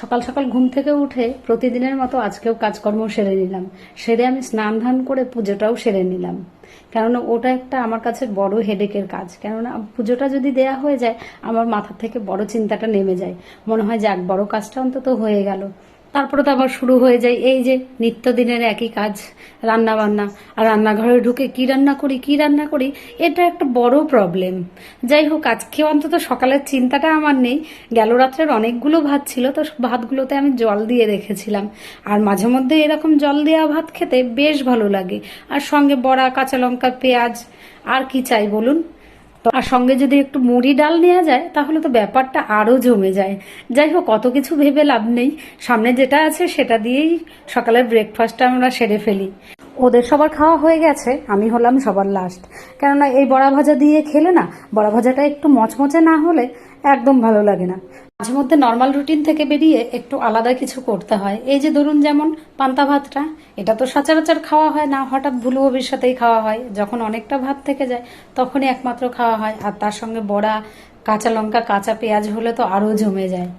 সকাল সকাল ঘুম থেকে উঠে প্রতিদিনের মতো আজকেও কাজকর্ম সেরে নিলাম। সেরে আমি স্নান ধান করে পুজোটাও সেরে নিলাম, কেননা ওটা একটা আমার কাছে বড় হেডেকের কাজ। কেননা পুজোটা যদি দেয়া হয়ে যায়, আমার মাথা থেকে বড় চিন্তাটা নেমে যায়। মনে হয় যাক, বড় কাজটা অন্তত হয়ে গেল। তারপরে তো আবার শুরু হয়ে যায় এই যে নিত্যদিনের একই কাজ, রান্না বান্না। আর রান্নাঘরে ঢুকে কি রান্না করি, এটা একটা বড় প্রবলেম। যাই হোক, আজকে অন্তত সকালের চিন্তাটা আমার নেই। গেল রাত্রের অনেকগুলো ভাত ছিল, তো ভাতগুলোতে আমি জল দিয়ে রেখেছিলাম। আর মাঝে মধ্যে এরকম জল দেওয়া ভাত খেতে বেশ ভালো লাগে। আর সঙ্গে বড়া, কাঁচা লঙ্কা, পেঁয়াজ, আর কি চাই বলুন। আর সঙ্গে যদি একটু মুড়ি ডাল নেওয়া যায়, তাহলে তো ব্যাপারটা আরও জমে যায়। যাই হোক, অত কিছু ভেবে লাভ নেই, সামনে যেটা আছে সেটা দিয়েই সকালের ব্রেকফাস্টটা আমরা সেরে ফেলি। ওদের সবার খাওয়া হয়ে গেছে, আমি হলাম সবার লাস্ট। কেননা এই বড়া ভাজা দিয়ে খেলে না, বড়া ভাজাটা একটু মচমচে না হলে একদম ভালো লাগে না। মাঝে মধ্যে নর্মাল রুটিন থেকে বেরিয়ে একটু আলাদা কিছু করতে হয়। এই যে ধরুন, যেমন পান্তা ভাতটা, এটা তো সচরাচর খাওয়া হয় না, হঠাৎ ভুল ভবিষ্যতেই খাওয়া হয়। যখন অনেকটা ভাত থেকে যায় তখনই একমাত্র খাওয়া হয়। আর তার সঙ্গে বড়া, কাঁচা লঙ্কা, কাঁচা পেঁয়াজ হলে তো আরও জমে যায়।